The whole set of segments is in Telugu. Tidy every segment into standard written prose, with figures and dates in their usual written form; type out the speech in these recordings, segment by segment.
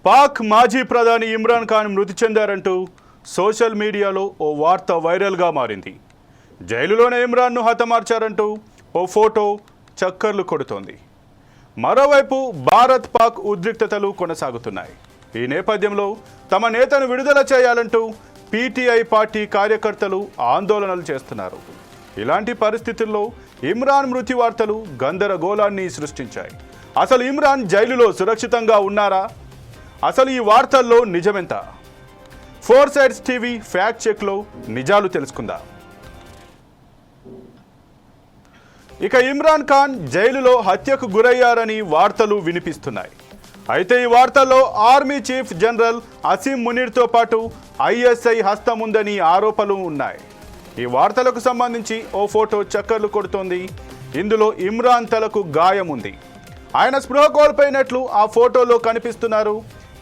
పాక్ మాజీ ప్రధాని ఇమ్రాన్ ఖాన్ మృతి చెందారంటూ సోషల్ మీడియాలో ఓ వార్త వైరల్గా మారింది. జైలులోనే ఇమ్రాన్ను హతమార్చారంటూ ఓ ఫోటో చక్కర్లు కొడుతోంది. మరోవైపు భారత్ పాక్ ఉద్రిక్తతలు కొనసాగుతున్నాయి. ఈ నేపథ్యంలో తమ నేతను విడుదల చేయాలంటూ పీటీఐ పార్టీ కార్యకర్తలు ఆందోళనలు చేస్తున్నారు. ఇలాంటి పరిస్థితుల్లో ఇమ్రాన్ మృతి వార్తలు గందరగోళాన్ని సృష్టించాయి. అసలు ఇమ్రాన్ జైలులో సురక్షితంగా ఉన్నారా? అసలు ఈ వార్తల్లో నిజమెంత? 4 సైడ్స్ టీవీ ఫ్యాక్ట్ చెక్లో నిజాలు తెలుసుకుందాం. ఇక ఇమ్రాన్ ఖాన్ జైలులో హత్యకు గురయ్యారని వార్తలు వినిపిస్తున్నాయి. అయితే ఈ వార్తల్లో ఆర్మీ చీఫ్ జనరల్ అసీం మునీర్తో పాటు ఐఎస్ఐ హస్తం ఉందని ఆరోపణలు ఉన్నాయి. ఈ వార్తలకు సంబంధించి ఓ ఫోటో చక్కర్లు కొడుతోంది. ఇందులో ఇమ్రాన్ తలకు గాయం ఉంది. ఆయన స్పృహ కోల్పోయినట్లు ఆ ఫోటోలో కనిపిస్తున్నారు.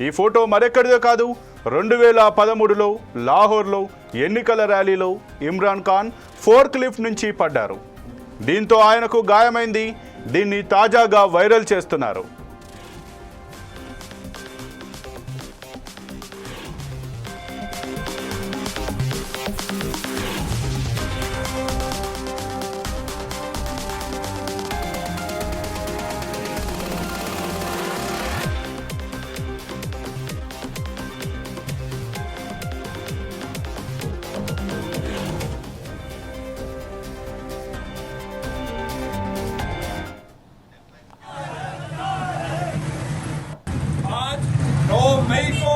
ఈ ఫోటో మరెక్కడిదో కాదు, 2013లో లాహోర్లో ఎన్నికల ర్యాలీలో ఇమ్రాన్ ఖాన్ ఫోర్క్ లిఫ్ట్ నుంచి పడ్డారు. దీంతో ఆయనకు గాయమైంది. దీన్ని తాజాగా వైరల్ చేస్తున్నారు. मई को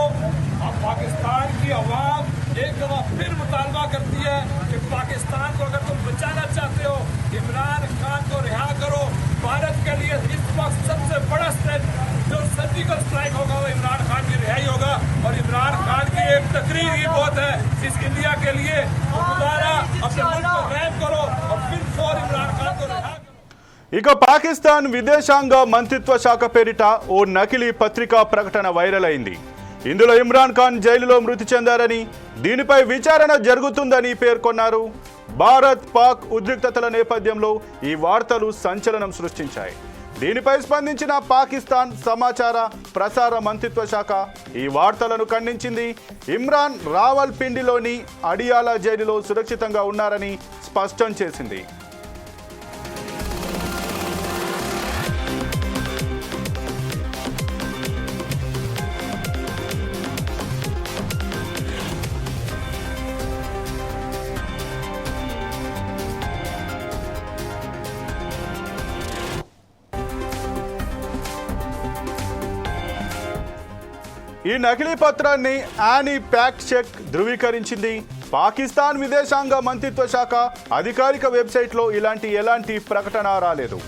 पाकिस्तान की आवाम एक दफा फिर मुतालबा करती है कि पाकिस्तान को अगर तुम बचाना चाहते हो, इमरान खान को रिहा करो। भारत के लिए इस वक्त सबसे बड़ा स्टेप जो सर्जिकल स्ट्राइक होगा वो इमरान खान की रिहाई होगा। और इमरान खान की एक तकरीर ही बहुत है इस इंडिया के लिए। दोबारा अपने मुल्क को रैप करो और फिर फॉर इमरान खान को रिहा करो। ఇక పాకిస్తాన్ విదేశాంగ మంత్రిత్వ శాఖ పేరిట ఓ నకిలీ పత్రికా ప్రకటన వైరల్ అయింది. ఇందులో ఇమ్రాన్ ఖాన్ జైలులో మృతి చెందారని, దీనిపై విచారణ జరుగుతుందని పేర్కొన్నారు. భారత్ పాక్ ఉద్రిక్తతల నేపథ్యంలో ఈ వార్తలు సంచలనం సృష్టించాయి. దీనిపై స్పందించిన పాకిస్తాన్ సమాచార ప్రసార మంత్రిత్వ శాఖ ఈ వార్తలను ఖండించింది. ఇమ్రాన్ రావల్పిండిలోని అడియాలా జైలులో సురక్షితంగా ఉన్నారని స్పష్టం చేసింది. ఈ నకిలీ పత్రాన్ని యానీ ఫ్యాక్ట్ చెక్ ధృవీకరించింది. పాకిస్తాన్ విదేశాంగ మంత్రిత్వ శాఖ అధికారిక వెబ్సైట్లో ఎలాంటి ప్రకటన రాలేదు.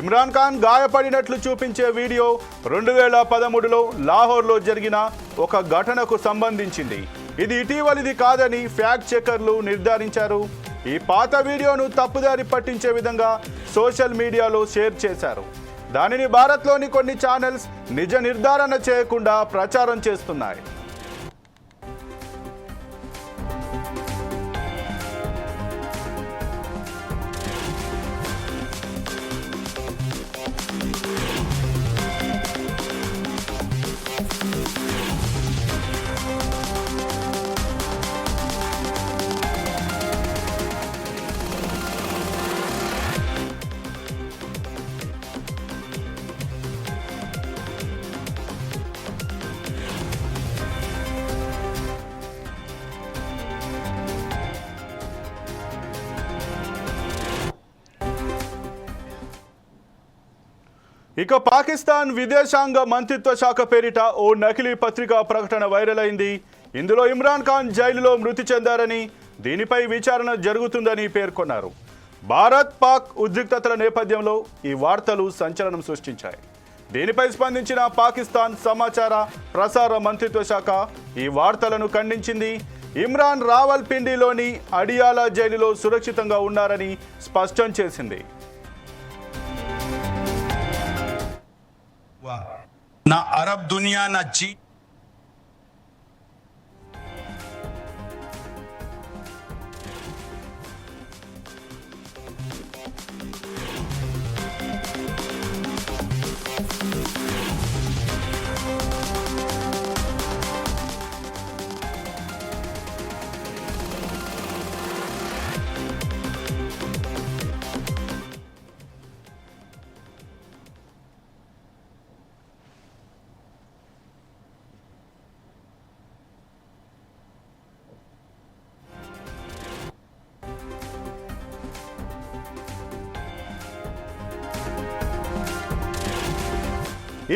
ఇమ్రాన్ ఖాన్ గాయపడినట్లు చూపించే వీడియో 2013లో లాహోర్లో జరిగిన ఒక ఘటనకు సంబంధించింది. ఇది ఇటీవలిది కాదని ఫ్యాక్ట్ చెకర్లు నిర్ధారించారు. ఈ పాత వీడియోను తప్పుదారి పట్టించే విధంగా సోషల్ మీడియాలో షేర్ చేశారు. దానిని భారత్లోని కొన్ని ఛానల్స్ నిజ నిర్ధారణ చేయకుండా ప్రచారం చేస్తున్నాయి. ఇక పాకిస్తాన్ విదేశాంగ మంత్రిత్వ శాఖ పేరిట ఓ నకిలీ పత్రికా ప్రకటన వైరల్ అయింది. ఇందులో ఇమ్రాన్ ఖాన్ జైలులో మృతి చెందారని, దీనిపై విచారణ జరుగుతుందని పేర్కొన్నారు. భారత్ పాక్ ఉద్రిక్తతల నేపథ్యంలో ఈ వార్తలు సంచలనం సృష్టించాయి. దీనిపై స్పందించిన పాకిస్తాన్ సమాచార ప్రసార మంత్రిత్వ శాఖ ఈ వార్తలను ఖండించింది. ఇమ్రాన్ రావల్పిండిలోని అడియాలా జైలులో సురక్షితంగా ఉన్నారని స్పష్టం చేసింది. ना अरब दुनिया ना जी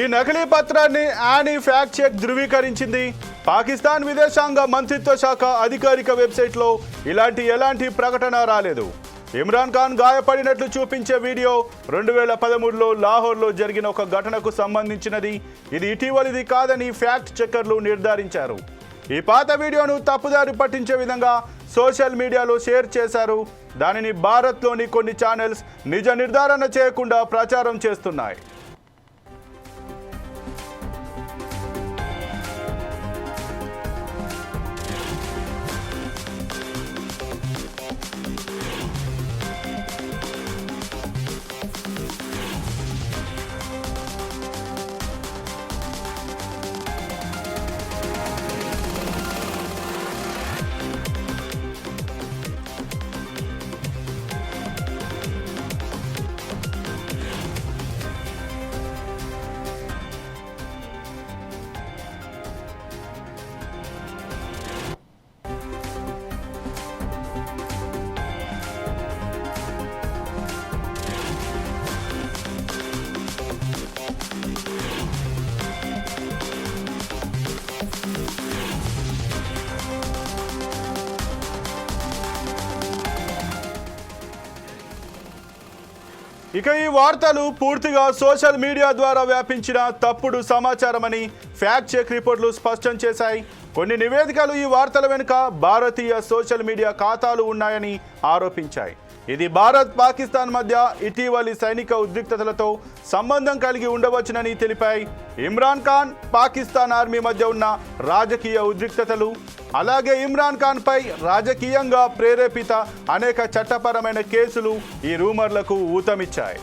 ఈ నకిలీ పత్రాన్ని యానీ ఫ్యాక్ట్ చెక్ ధృవీకరించింది. పాకిస్తాన్ విదేశాంగ మంత్రిత్వ శాఖ అధికారిక వెబ్సైట్లో ఎలాంటి ప్రకటన రాలేదు. ఇమ్రాన్ ఖాన్ గాయపడినట్లు చూపించే వీడియో 2013లో లాహోర్లో జరిగిన ఒక ఘటనకు సంబంధించినది. ఇది ఇటీవలిది కాదని ఫ్యాక్ట్ చెక్కర్లు నిర్ధారించారు. ఈ పాత వీడియోను తప్పుదారి పట్టించే విధంగా సోషల్ మీడియాలో షేర్ చేశారు. దానిని భారత్లోని కొన్ని ఛానల్స్ నిజ నిర్ధారణ చేయకుండా ప్రచారం చేస్తున్నాయి. ఇక ఈ వార్తలు పూర్తిగా సోషల్ మీడియా ద్వారా వ్యాపించిన తప్పుడు సమాచారమని ఫ్యాక్ట్ చెక్ రిపోర్టులు స్పష్టం చేశాయి. కొన్ని నివేదికలు ఈ వార్తల వెనుక భారతీయ సోషల్ మీడియా ఖాతాలు ఉన్నాయని ఆరోపించాయి. ఇది భారత్ పాకిస్తాన్ మధ్య ఇటీవలి సైనిక ఉద్రిక్తతలతో సంబంధం కలిగి ఉండవచ్చునని తెలిపాయి. ఇమ్రాన్ ఖాన్ పాకిస్తాన్ ఆర్మీ మధ్య ఉన్న రాజకీయ ఉద్రిక్తతలు, అలాగే ఇమ్రాన్ ఖాన్ పై రాజకీయంగా ప్రేరేపిత అనేక చట్టపరమైన కేసులు ఈ రూమర్లకు ఊతమిచ్చాయి.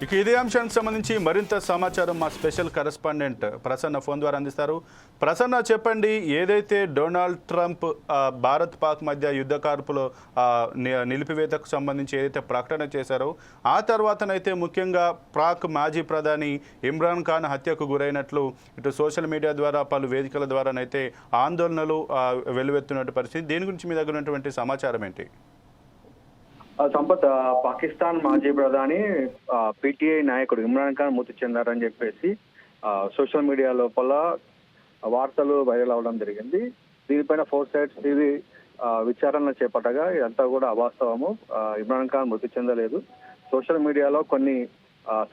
ఇక ఇదే అంశానికి సంబంధించి మరింత సమాచారం మా స్పెషల్ కరెస్పాండెంట్ ప్రసన్న ఫోన్ ద్వారా అందిస్తారు. ప్రసన్న, చెప్పండి, ఏదైతే డొనాల్డ్ ట్రంప్ భారత్ పాక్ మధ్య యుద్ధ కార్పులో నిలిపివేతకు సంబంధించి ఏదైతే ప్రకటన చేశారో ఆ తర్వాతనైతే ముఖ్యంగా పాక్ మాజీ ప్రధాని ఇమ్రాన్ ఖాన్ హత్యకు గురైనట్లు ఇటు సోషల్ మీడియా ద్వారా పలు వేదికల ద్వారానైతే ఆందోళనలు వెల్లువెత్తున్నట్టు పరిస్థితి. దీని గురించి మీ దగ్గర ఉన్నటువంటి సమాచారం ఏంటి? సంపత్, పాకిస్తాన్ మాజీ ప్రధాని పిటిఐ నాయకుడు ఇమ్రాన్ ఖాన్ మృతి చెందారని చెప్పేసి సోషల్ మీడియా లోపల వార్తలు వైరల్ అవడం జరిగింది. దీనిపైన 4 సైట్స్ టీవీ విచారణ చేపట్టగా ఇదంతా కూడా అవాస్తవము. ఇమ్రాన్ ఖాన్ మృతి చెందలేదు. సోషల్ మీడియాలో కొన్ని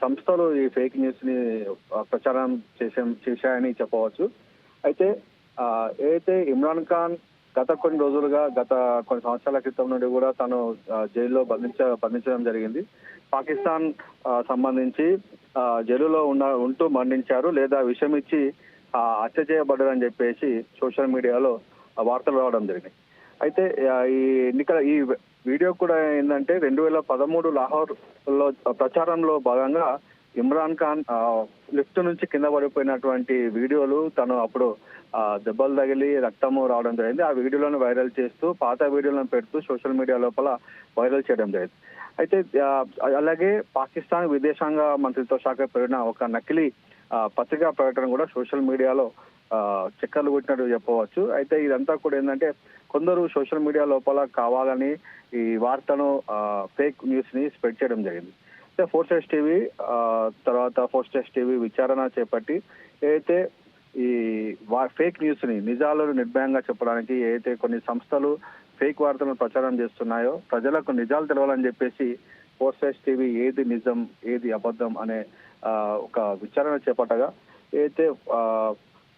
సంస్థలు ఈ ఫేక్ న్యూస్ ని ప్రచారం చేశాయని చెప్పవచ్చు. అయితే ఏదైతే ఇమ్రాన్ ఖాన్ గత కొన్ని సంవత్సరాల క్రితం నుండి కూడా తను జైల్లో బంధించడం జరిగింది. పాకిస్తాన్ సంబంధించి జైలులో ఉంటూ మరణించారు లేదా విషం ఇచ్చి హత్య చేయబడ్డారని చెప్పేసి సోషల్ మీడియాలో వార్తలు రావడం జరిగింది. అయితే ఈ వీడియో కూడా ఏంటంటే 2013 లాహోర్ లో ప్రచారంలో భాగంగా ఇమ్రాన్ ఖాన్ లిఫ్ట్ నుంచి కింద పడిపోయినటువంటి వీడియోలు తను అప్పుడు దెబ్బలు తగిలి రక్తము రావడం జరిగింది. ఆ వీడియోలను వైరల్ చేస్తూ పాత వీడియోలను పెడుతూ సోషల్ మీడియా లోపల వైరల్ చేయడం జరిగింది. అయితే అలాగే పాకిస్తాన్ విదేశాంగ మంత్రిత్వ శాఖ పేరున ఒక నకిలీ పత్రికా ప్రకటన కూడా సోషల్ మీడియాలో చక్కర్లు కొట్టినట్టు చెప్పవచ్చు. అయితే ఇదంతా కూడా ఏంటంటే కొందరు సోషల్ మీడియా లోపల కావాలని ఈ వార్తను ఫేక్ న్యూస్ ని స్ప్రెడ్ చేయడం జరిగింది. అయితే 4 సైట్స్ టీవీ తర్వాత 4 సైట్స్ టీవీ విచారణ చేపట్టి ఏదైతే ఈ ఫేక్ న్యూస్ ని నిజాలను నిర్భయంగా చెప్పడానికి ఏదైతే కొన్ని సంస్థలు ఫేక్ వార్తలను ప్రచారం చేస్తున్నాయో ప్రజలకు నిజాలు తెలవాలని చెప్పేసి ఫోర్ సైడ్స్ టీవీ ఏది నిజం ఏది అబద్ధం అనే ఒక విచారణ చేపట్టగా అయితే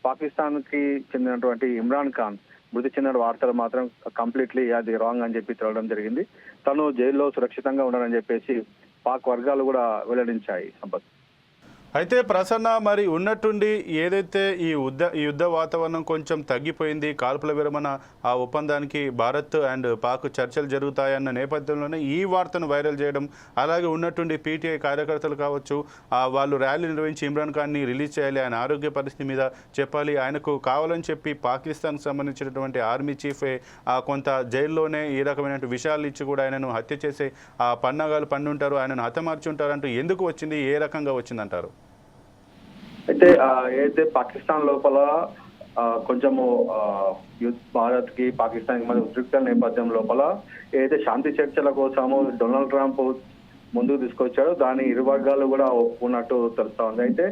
పాకిస్తాన్ కి చెందినటువంటి ఇమ్రాన్ ఖాన్ మృతి చెందిన వార్తలు మాత్రం కంప్లీట్లీ అది రాంగ్ అని చెప్పి తెలవడం జరిగింది. తను జైల్లో సురక్షితంగా ఉన్నాడని చెప్పేసి పాక్ వర్గాలు కూడా వెల్లడించాయి. సంపత్ అయితే ప్రసన్న, మరి ఉన్నట్టుండి ఏదైతే ఈ యుద్ధ వాతావరణం కొంచెం తగ్గిపోయింది, కాల్పుల విరమణ ఆ ఒప్పందానికి భారత్ అండ్ పాక్ చర్చలు జరుగుతాయన్న నేపథ్యంలోనే ఈ వార్తను వైరల్ చేయడం, అలాగే ఉన్నట్టుండి పీటీఐ కార్యకర్తలు కావచ్చు వాళ్ళు ర్యాలీ నిర్వహించి ఇమ్రాన్ ఖాన్ని రిలీజ్ చేయాలి, ఆయన ఆరోగ్య పరిస్థితి మీద చెప్పాలి, ఆయనకు కావాలని చెప్పి పాకిస్తాన్కి సంబంధించినటువంటి ఆర్మీ చీఫే కొంత జైల్లోనే ఈ రకమైన విషయాలు ఇచ్చి కూడా ఆయనను హత్య చేసే పన్నాగాలు పన్నుంటారు, ఆయనను హతమార్చి ఉంటారు అంటూ ఎందుకు వచ్చింది, ఏ రకంగా వచ్చిందంటారు? అయితే ఏదైతే పాకిస్తాన్ లోపల కొంచెము భారత్ కి పాకిస్తాన్ కి మధ్య ఉద్రిక్త నేపథ్యం లోపల ఏదైతే శాంతి చర్చల కోసము డొనాల్డ్ ట్రంప్ ముందుకు తీసుకొచ్చాడో దాని ఇరు వర్గాలు కూడా ఒప్పుకున్నట్టు తెలుస్తా ఉంది. అయితే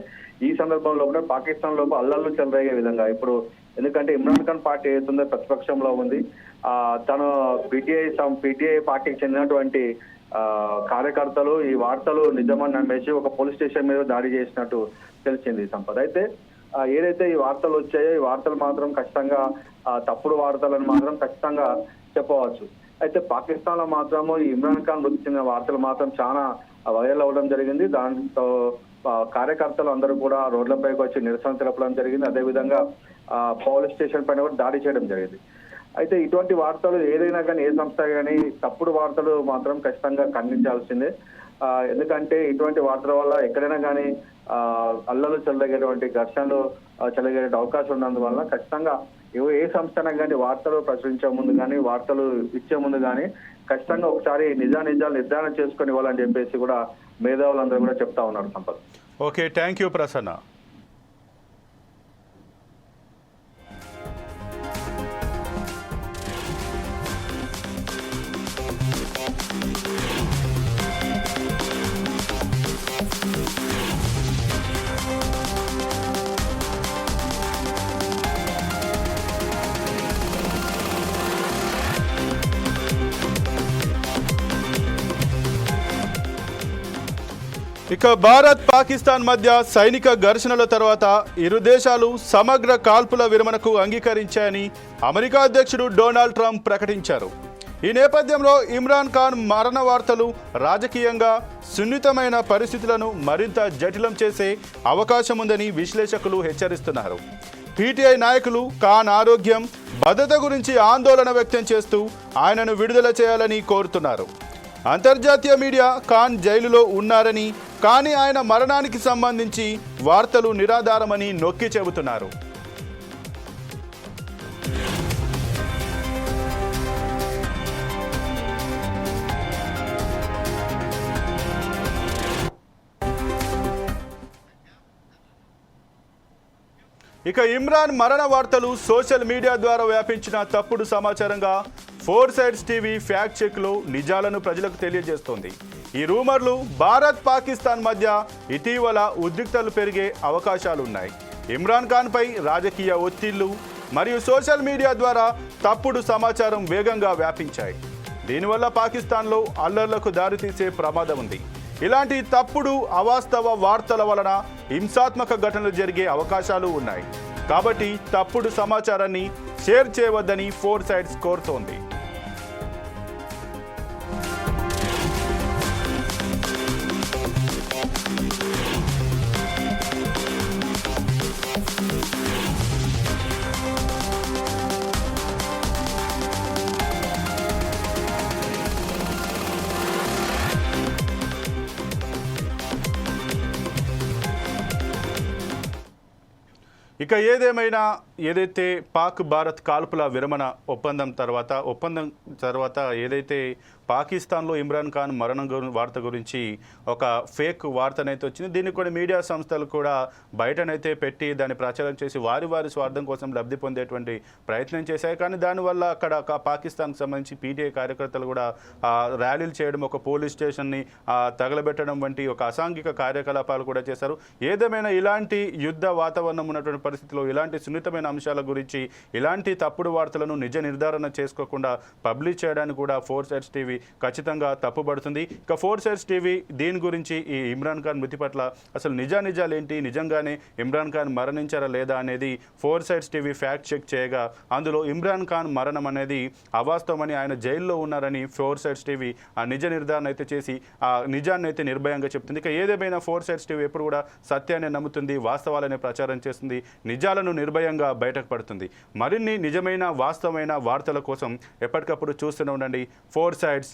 ఈ సందర్భంలో కూడా పాకిస్తాన్ లోపల అల్లర్లు చెలరేగే విధంగా ఇప్పుడు ఎందుకంటే ఇమ్రాన్ ఖాన్ పార్టీ ఏదైతుందో ప్రతిపక్షంలో ఉంది, తను పీటీఐ పార్టీకి చెందినటువంటి కార్యకర్తలు ఈ వార్తలు నిజమని నమ్మేసి ఒక పోలీస్ స్టేషన్ మీద దాడి చేసినట్టు తెలిసింది. సంపద అయితే ఏదైతే ఈ వార్తలు వచ్చాయో ఈ వార్తలు మాత్రం ఖచ్చితంగా తప్పుడు వార్తలను మాత్రం ఖచ్చితంగా చెప్పవచ్చు. అయితే పాకిస్తాన్ లో మాత్రము ఈ ఇమ్రాన్ ఖాన్ మృతి చెందిన వార్తలు మాత్రం చాలా వైరల్ అవ్వడం జరిగింది. దాంతో కార్యకర్తలు అందరూ కూడా రోడ్లపైకి వచ్చి నిరసన తెలపడం జరిగింది. అదేవిధంగా పోలీస్ స్టేషన్ పైన కూడా దాడి చేయడం జరిగింది. అయితే ఇటువంటి వార్తలు ఏదైనా కానీ ఏ సంస్థ కానీ తప్పుడు వార్తలు మాత్రం ఖచ్చితంగా ఖండించాల్సిందే. ఎందుకంటే ఇటువంటి వార్తల వల్ల ఎక్కడైనా కానీ అల్లలు చెలరేగేటువంటి ఘర్షణలు చెలగే అవకాశం ఉన్నందువల్ల ఖచ్చితంగా ఏ సంస్థన కానీ వార్తలు ప్రచురించే ముందు కానీ వార్తలు ఇచ్చే ముందు కానీ ఖచ్చితంగా ఒకసారి నిజాలు నిర్ధారణ చేసుకొని ఇవ్వాలని చెప్పేసి కూడా మేధావులందరూ కూడా చెప్తా ఉన్నారు. Sampath. Okay, thank you Prasanna. ఇక భారత్ పాకిస్తాన్ మధ్య సైనిక ఘర్షణల తర్వాత ఇరు దేశాలు సమగ్ర కాల్పుల విరమణకు అంగీకరించాయని అమెరికా అధ్యక్షుడు డొనాల్డ్ ట్రంప్ ప్రకటించారు. ఈ నేపథ్యంలో ఇమ్రాన్ ఖాన్ మరణ వార్తలు రాజకీయంగా సున్నితమైన పరిస్థితులను మరింత జటిలం చేసే అవకాశం ఉందని విశ్లేషకులు హెచ్చరిస్తున్నారు. పీటీఐ నాయకులు ఖాన్ ఆరోగ్యం భద్రత గురించి ఆందోళన వ్యక్తం చేస్తూ ఆయనను విడుదల చేయాలని కోరుతున్నారు. అంతర్జాతీయ మీడియా ఖాన్ జైలులో ఉన్నారని, కానీ ఆయన మరణానికి సంబంధించి వార్తలు నిరాధారమని నొక్కి చెబుతున్నారు. ఇక ఇమ్రాన్ మరణ వార్తలు సోషల్ మీడియా ద్వారా వ్యాపించిన తప్పుడు సమాచారంగా ఫోర్ సైడ్స్ టీవీ ఫ్యాక్ట్ చెక్లో నిజాలను ప్రజలకు తెలియజేస్తోంది. ఈ రూమర్లు భారత్ పాకిస్తాన్ మధ్య ఇటీవల ఉద్రిక్తలు పెరిగే అవకాశాలున్నాయి. ఇమ్రాన్ ఖాన్పై రాజకీయ ఒత్తిళ్లు మరియు సోషల్ మీడియా ద్వారా తప్పుడు సమాచారం వేగంగా వ్యాపించాయి. దీనివల్ల పాకిస్తాన్లో అల్లర్లకు దారితీసే ప్రమాదం ఉంది. ఇలాంటి తప్పుడు అవాస్తవ వార్తల వలన హింసాత్మక ఘటనలు జరిగే అవకాశాలు ఉన్నాయి. కాబట్టి తప్పుడు సమాచారాన్ని షేర్ చేయవద్దని ఫోర్ సైడ్స్ కోరుతోంది. ఇక ఏదైతే పాక్ భారత్ కాల్పుల విరమణ ఒప్పందం తర్వాత ఏదైతే పాకిస్తాన్లో ఇమ్రాన్ ఖాన్ మరణం వార్త గురించి ఒక ఫేక్ వార్తనైతే వచ్చింది. దీన్ని కొన్ని మీడియా సంస్థలు కూడా బయటనైతే పెట్టి దాన్ని ప్రచారం చేసి వారి స్వార్థం కోసం లబ్ధి పొందేటువంటి ప్రయత్నం చేశాయి. కానీ దానివల్ల అక్కడ పాకిస్తాన్కి సంబంధించి పీటీఐ కార్యకర్తలు కూడా ర్యాలీలు చేయడం, ఒక పోలీస్ స్టేషన్ని తగలబెట్టడం వంటి ఒక అసాంఘిక కార్యకలాపాలు కూడా చేశారు. ఏదేమైనా ఇలాంటి యుద్ధ వాతావరణం ఉన్నటువంటి పరిస్థితిలో ఇలాంటి సున్నితమైన అంశాల గురించి ఇలాంటి తప్పుడు వార్తలను నిజ నిర్ధారణ చేసుకోకుండా పబ్లిష్ చేయడానికి కూడా 4 Sides టీవీ ఖచ్చితంగా తప్పుపడుతుంది. ఇక 4 Sides టీవీ దీని గురించి ఈ ఇమ్రాన్ ఖాన్ మృతి పట్ల అసలు నిజాలేంటి, నిజంగానే ఇమ్రాన్ ఖాన్ మరణించారా లేదా అనేది 4 Sides టీవీ ఫ్యాక్ట్ చెక్ చేయగా అందులో ఇమ్రాన్ ఖాన్ మరణం అనేది అవాస్తవమని, ఆయన జైల్లో ఉన్నారని 4 Sides టీవీ ఆ నిజ నిర్ధారణ అయితే చేసి ఆ నిజాన్ని అయితే నిర్భయంగా చెప్తుంది. ఇక ఏదేమైనా 4 Sides టీవీ ఎప్పుడు కూడా సత్యాన్ని నమ్ముతుంది, వాస్తవాలనే ప్రచారం చేస్తుంది, నిజాలను నిర్భయంగా బయటకు పడుతుంది. మరిన్ని నిజమైన వాస్తవమైన వార్తల కోసం ఎప్పటికప్పుడు చూస్తూనే ఉండండి 4 Sides